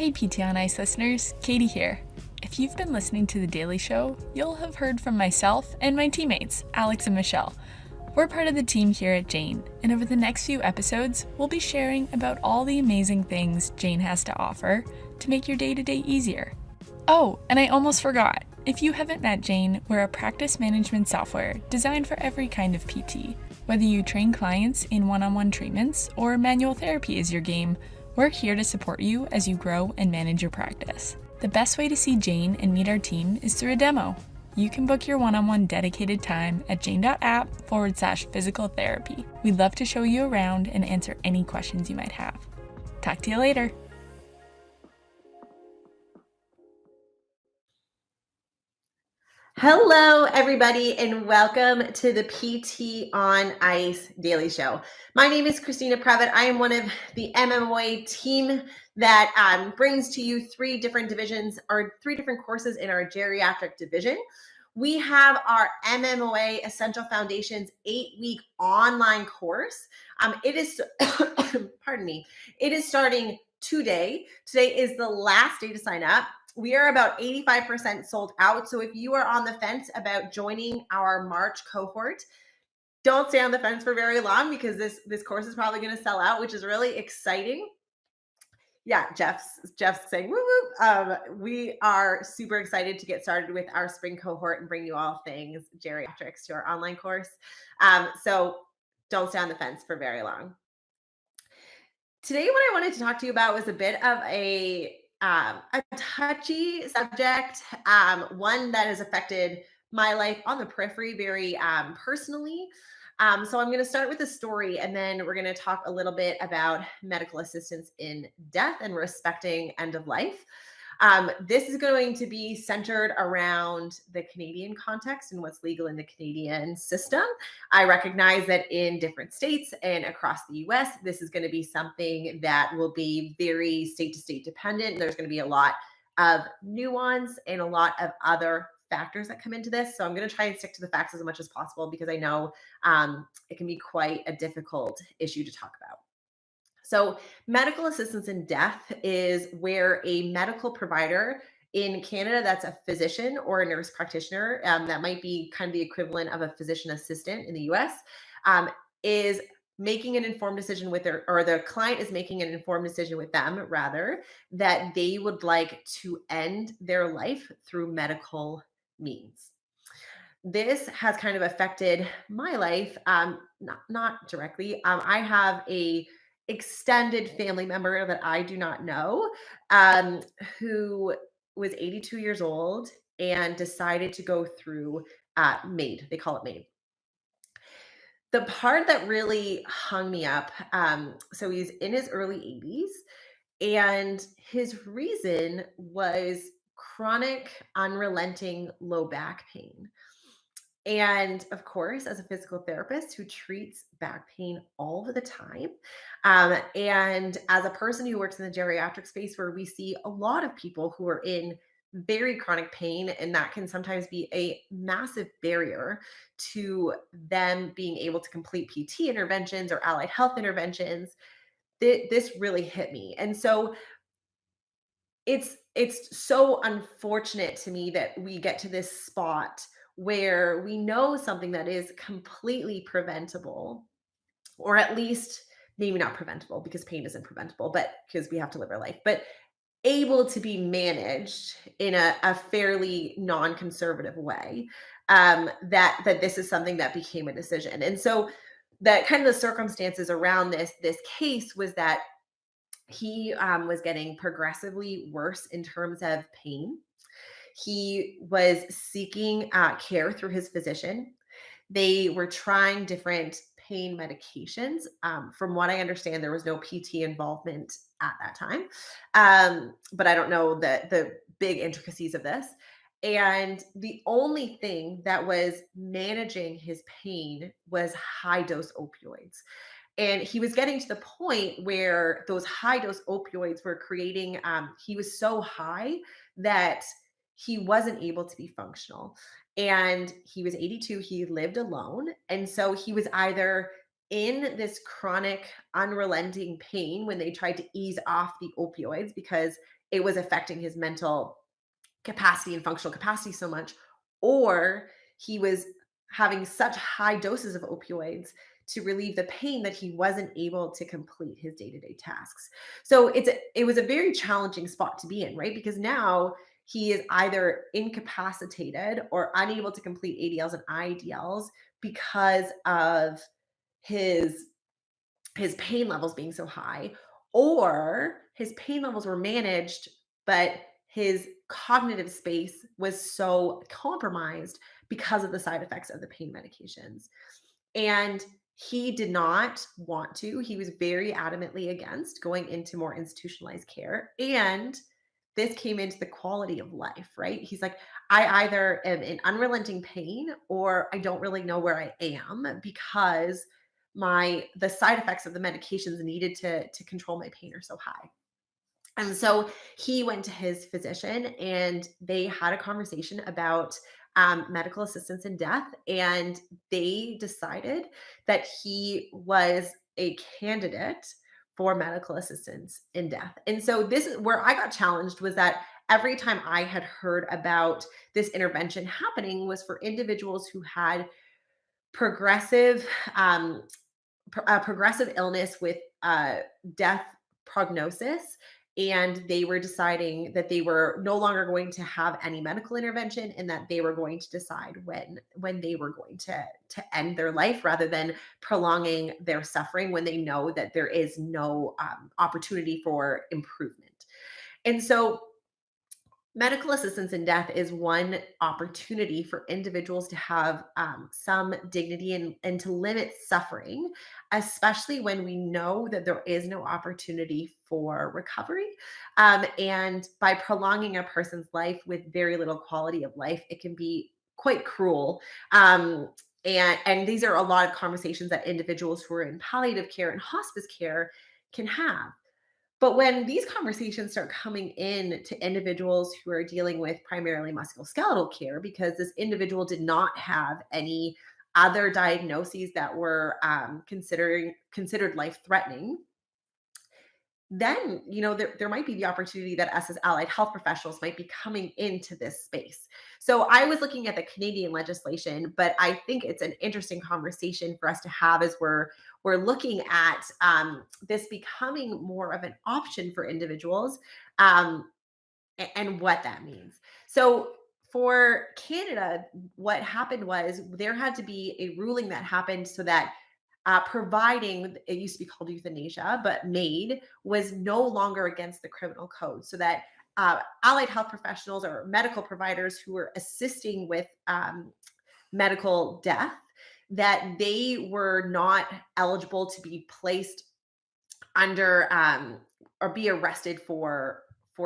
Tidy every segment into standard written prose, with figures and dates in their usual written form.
Hey PT on Ice listeners, Katie here. If you've been listening to The Daily Show, you'll have heard from myself and my teammates, Alex and Michelle. We're part of the team here at Jane, and over the next few episodes, we'll be sharing about all the amazing things Jane has to offer to make your day-to-day easier. Oh, and I almost forgot. If you haven't met Jane, we're a practice management software designed for every kind of PT. Whether you train clients in one-on-one treatments or manual therapy is your game, we're here to support you as you grow and manage your practice. The best way to see Jane and meet our team is through a demo. You can book your one-on-one dedicated time at jane.app/physical therapy. We'd love to show you around and answer any questions you might have. Talk to you later. Hello, everybody, and welcome to the PT on Ice Daily Show. My name is Christina Previtt. I am one of the MMOA team that brings to you three different divisions or three different courses in our geriatric division. We have our MMOA Essential Foundations 8-week online course. It is, pardon me, it is starting today. Today is the last day to sign up. We are about 85% sold out. So if you are on the fence about joining our March cohort, don't stay on the fence for very long because this course is probably going to sell out, which is really exciting. Yeah, Jeff's saying woo woo. We are super excited to get started with our spring cohort and bring you all things geriatrics to our online course. So don't stay on the fence for very long. Today, what I wanted to talk to you about was a bit of a touchy subject, one that has affected my life on the periphery very personally. So I'm going to start with a story, and then we're going to talk a little bit about medical assistance in death and respecting end of life. This is going to be centered around the Canadian context and what's legal in the Canadian system. I recognize that in different states and across the US, this is going to be something that will be very state to state dependent. There's going to be a lot of nuance and a lot of other factors that come into this. So I'm going to try and stick to the facts as much as possible because I know it can be quite a difficult issue to talk about. So medical assistance in death is where a medical provider in Canada, that's a physician or a nurse practitioner, that might be kind of the equivalent of a physician assistant in the US, is making an informed decision with the client is making an informed decision with them, rather, that they would like to end their life through medical means. This has kind of affected my life, not directly. I have a extended family member that I do not know, who was 82 years old and decided to go through MAID. They call it MAID. The part that really hung me up, so he's in his early 80s, and his reason was chronic, unrelenting low back pain. And of course, as a physical therapist who treats back pain all of the time, and as a person who works in the geriatric space where we see a lot of people who are in very chronic pain, and that can sometimes be a massive barrier to them being able to complete PT interventions or allied health interventions, this really hit me. And so it's so unfortunate to me that we get to this spot where we know something that is completely preventable, or at least maybe not preventable because pain isn't preventable, but because we have to live our life, but able to be managed in a fairly non-conservative way, that this is something that became a decision. And so that kind of the circumstances around this case was that he was getting progressively worse in terms of pain. He was seeking care through his physician. They were trying different pain medications. From what I understand, there was no PT involvement at that time, but I don't know the big intricacies of this. And the only thing that was managing his pain was high dose opioids. And he was getting to the point where those high dose opioids were creating, he was so high that he wasn't able to be functional. And he was 82, he lived alone. And so he was either in this chronic, unrelenting pain when they tried to ease off the opioids because it was affecting his mental capacity and functional capacity so much, or he was having such high doses of opioids to relieve the pain that he wasn't able to complete his day-to-day tasks. So it was a very challenging spot to be in, right? Because now he is either incapacitated or unable to complete ADLs and IDLs because of his his pain levels being so high, or his pain levels were managed, but his cognitive space was so compromised because of the side effects of the pain medications. And he did not want to. He was very adamantly against going into more institutionalized care. And this came into the quality of life, right? He's like, I either am in unrelenting pain or I don't really know where I am because the side effects of the medications needed to control my pain are so high. And so he went to his physician and they had a conversation about medical assistance in death. And they decided that he was a candidate for medical assistance in death. And so this is where I got challenged, was that every time I had heard about this intervention happening was for individuals who had progressive um, progressive illness with death prognosis, and they were deciding that they were no longer going to have any medical intervention and that they were going to decide when they were going to end their life rather than prolonging their suffering when they know that there is no opportunity for improvement. And so medical assistance in death is one opportunity for individuals to have some dignity and to limit suffering, especially when we know that there is no opportunity for recovery. And by prolonging a person's life with very little quality of life, it can be quite cruel. And these are a lot of conversations that individuals who are in palliative care and hospice care can have. But when these conversations start coming in to individuals who are dealing with primarily musculoskeletal care, because this individual did not have any other diagnoses that were considered life threatening, then there might be the opportunity that us as allied health professionals might be coming into this space. So I was looking at the Canadian legislation, but I think it's an interesting conversation for us to have as we're looking at this becoming more of an option for individuals, um, and what that means. So for Canada, what happened was there had to be a ruling that happened so that providing, it used to be called euthanasia, but MAID was no longer against the criminal code, so that allied health professionals or medical providers who were assisting with medical death, that they were not eligible to be placed under or be arrested for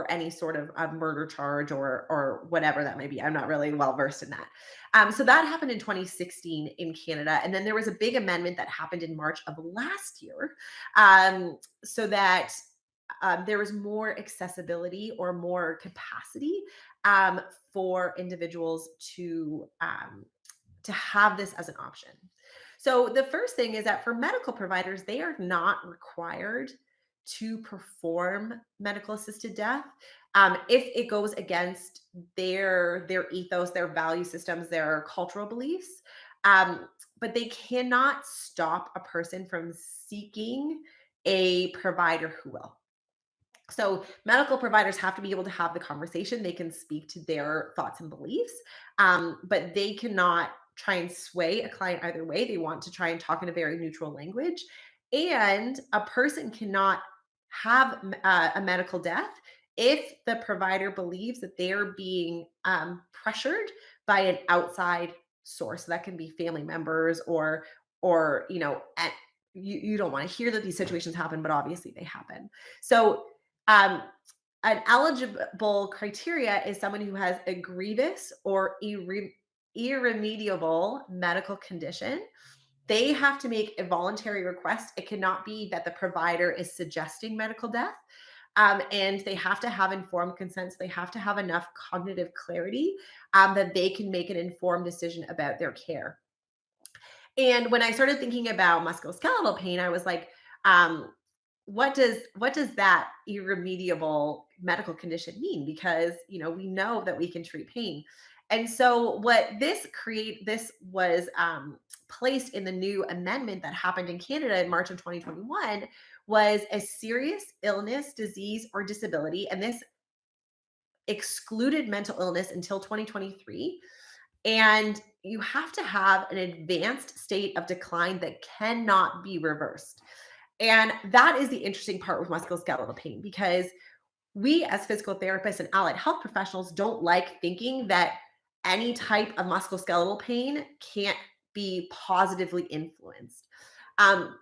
any sort of murder charge or whatever that may be. I'm not really well versed in that. So that happened in 2016 in Canada, and then there was a big amendment that happened in March of last year, so that there was more accessibility or more capacity um, for individuals to have this as an option. So the first thing is that for medical providers, they are not required to perform medical assisted death if it goes against their ethos, their value systems, their cultural beliefs. But they cannot stop a person from seeking a provider who will. So medical providers have to be able to have the conversation. They can speak to their thoughts and beliefs, but they cannot try and sway a client either way. They want to try and talk in a very neutral language. And a person cannot have a medical death if the provider believes that they're being pressured by an outside source. So that can be family members or you don't want to hear that these situations happen, but obviously they happen. So um, an eligible criteria is someone who has a grievous or irremediable medical condition. They have to make a voluntary request. It cannot be that the provider is suggesting medical death. And they have to have informed consent. So they have to have enough cognitive clarity that they can make an informed decision about their care. And when I started thinking about musculoskeletal pain, I was like, what does that irremediable medical condition mean? Because, we know that we can treat pain. And so what this was placed in the new amendment that happened in Canada in March of 2021 was a serious illness, disease, or disability. And this excluded mental illness until 2023. And you have to have an advanced state of decline that cannot be reversed. And that is the interesting part with musculoskeletal pain, because we as physical therapists and allied health professionals don't like thinking that any type of musculoskeletal pain can't be positively influenced. Um,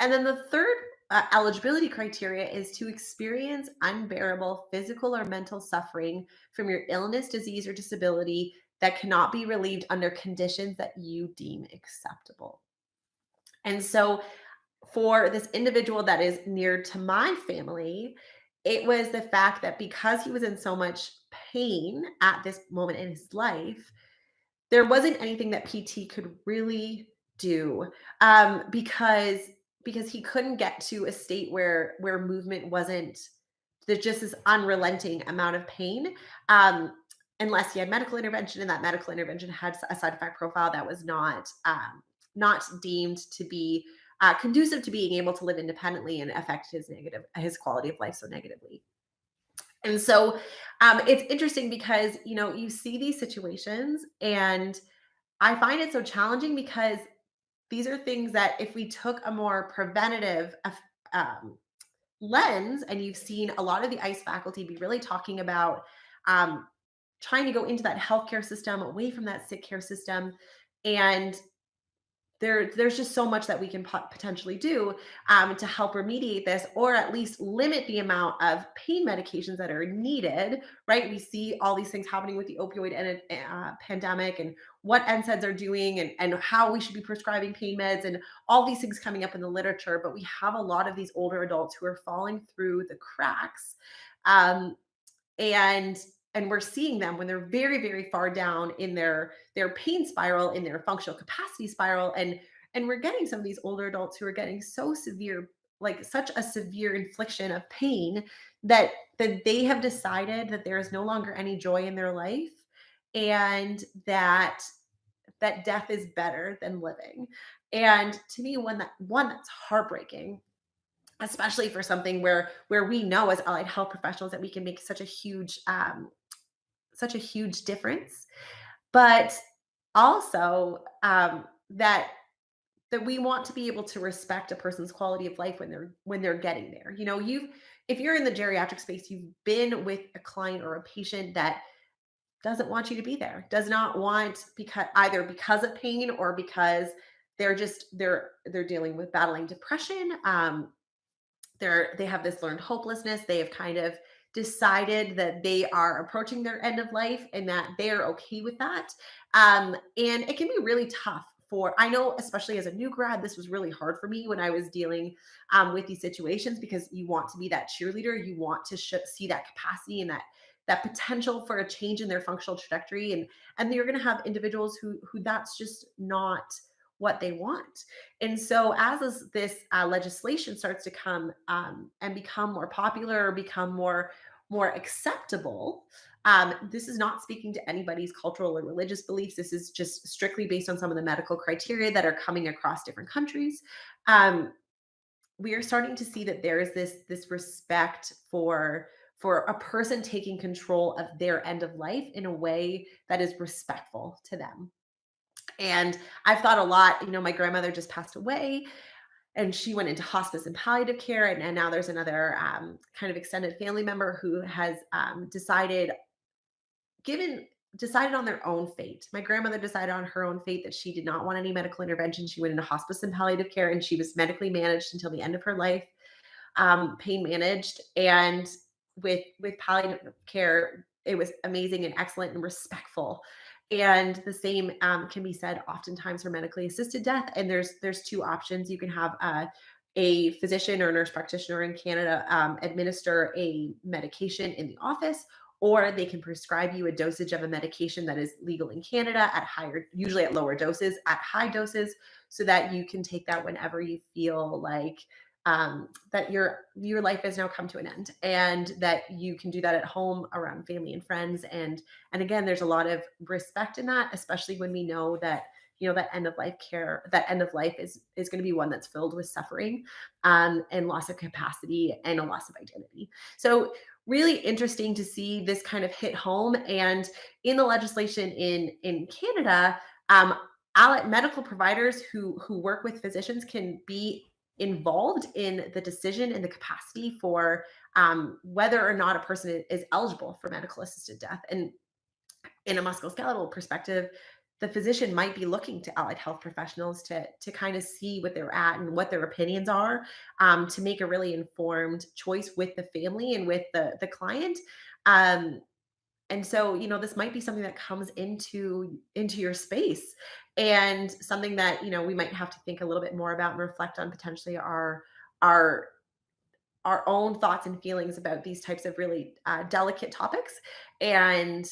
and then the third eligibility criteria is to experience unbearable physical or mental suffering from your illness, disease, or disability that cannot be relieved under conditions that you deem acceptable. And so, for this individual that is near to my family, it was the fact that because he was in so much pain at this moment in his life, there wasn't anything that PT could really do, because he couldn't get to a state where movement wasn't, there's just this unrelenting amount of pain, unless he had medical intervention, and that medical intervention had a side effect profile that was not deemed to be conducive to being able to live independently and affect his quality of life so negatively. And so it's interesting because you see these situations, and I find it so challenging because these are things that if we took a more preventative um, lens, and you've seen a lot of the ICE faculty be really talking about um, trying to go into that healthcare system, away from that sick care system. And there's just so much that we can potentially do to help remediate this, or at least limit the amount of pain medications that are needed. Right, we see all these things happening with the opioid and pandemic, and what NSAIDs are doing, and how we should be prescribing pain meds, and all these things coming up in the literature. But we have a lot of these older adults who are falling through the cracks, um, and we're seeing them when they're very, very far down in their pain spiral, in their functional capacity spiral. And we're getting some of these older adults who are getting so severe, like such a severe infliction of pain, that they have decided that there is no longer any joy in their life, and that death is better than living. And to me, one that's heartbreaking, especially for something where we know as allied health professionals that we can make such a huge difference. But also, that we want to be able to respect a person's quality of life when they're getting there. If you're in the geriatric space, you've been with a client or a patient that doesn't want you to be there, does not want, because of pain, or because they're dealing with battling depression. They have this learned hopelessness. They have kind of decided that they are approaching their end of life, and that they are okay with that. And it can be really tough. I know, especially as a new grad, this was really hard for me when I was dealing with these situations, because you want to be that cheerleader. You want to see that capacity, and that potential for a change in their functional trajectory. And you're going to have individuals who that's just not what they want. And so, as this legislation starts to come and become more popular, or become more acceptable, this is not speaking to anybody's cultural or religious beliefs. This is just strictly based on some of the medical criteria that are coming across different countries. We are starting to see that there is this respect for a person taking control of their end of life in a way that is respectful to them. And I've thought a lot, my grandmother just passed away, and she went into hospice and palliative care. And now there's another kind of extended family member who has given decided on their own fate. My grandmother decided on her own fate, that she did not want any medical intervention. She went into hospice and palliative care, and she was medically managed until the end of her life, pain managed. And with palliative care, it was amazing and excellent and respectful. And the same can be said oftentimes for medically assisted death. And there's two options. You can have a physician or nurse practitioner in Canada administer a medication in the office, or they can prescribe you a dosage of a medication that is legal in Canada usually at lower doses, at high doses, so that you can take that whenever you feel like that your life has now come to an end, and that you can do that at home around family and friends. And again, there's a lot of respect in that, especially when we know that that end of life care, that end of life is going to be one that's filled with suffering, and loss of capacity and a loss of identity. So really interesting to see this kind of hit home. And in the legislation in Canada, allied medical providers who work with physicians can be involved in the decision and the capacity for whether or not a person is eligible for medical assisted death. And in a musculoskeletal perspective, the physician might be looking to allied health professionals to kind of see what they're at and what their opinions are, to make a really informed choice with the family and with the client. And so, this might be something that comes into your space, and something that, we might have to think a little bit more about and reflect on, potentially our our own thoughts and feelings about these types of really delicate topics, and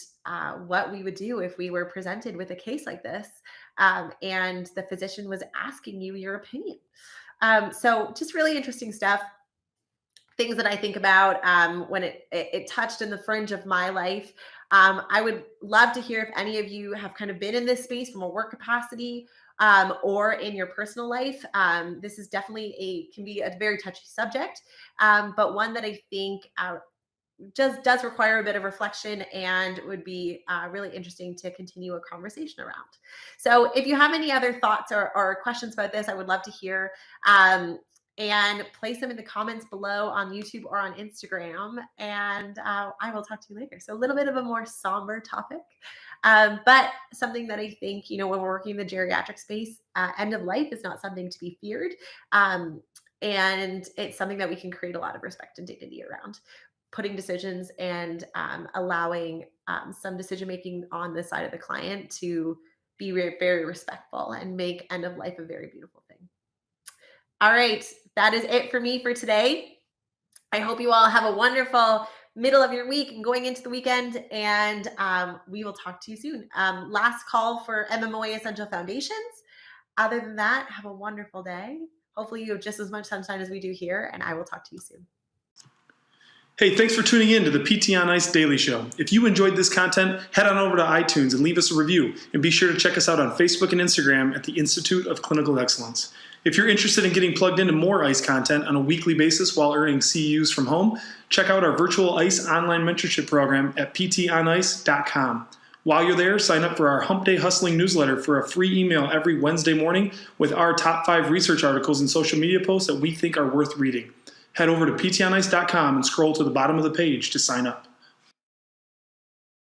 what we would do if we were presented with a case like this, and the physician was asking you your opinion. So just really interesting stuff. Things that I think about when it touched in the fringe of my life. I would love to hear if any of you have kind of been in this space from a work capacity, or in your personal life. This is definitely can be a very touchy subject, but one that I think just does require a bit of reflection, and would be really interesting to continue a conversation around. So if you have any other thoughts or questions about this, I would love to hear. And place them in the comments below on YouTube or on Instagram, and I will talk to you later. So a little bit of a more somber topic, but something that I think, when we're working in the geriatric space, end of life is not something to be feared, and it's something that we can create a lot of respect and dignity around, putting decisions and allowing some decision making on the side of the client to be very, very respectful and make end of life a very beautiful thing. All right, that is it for me for today. I hope you all have a wonderful middle of your week and going into the weekend, and we will talk to you soon. Last call for MMOA Essential Foundations. Other than that, have a wonderful day. Hopefully you have just as much sunshine as we do here, and I will talk to you soon. Hey, thanks for tuning in to the PT on Ice Daily Show. If you enjoyed this content, head on over to iTunes and leave us a review. And be sure to check us out on Facebook and Instagram at the Institute of Clinical Excellence. If you're interested in getting plugged into more ICE content on a weekly basis while earning CEUs from home, check out our virtual ICE online mentorship program at ptonice.com. While you're there, sign up for our Hump Day Hustling newsletter for a free email every Wednesday morning with our top 5 research articles and social media posts that we think are worth reading. Head over to ptonice.com and scroll to the bottom of the page to sign up.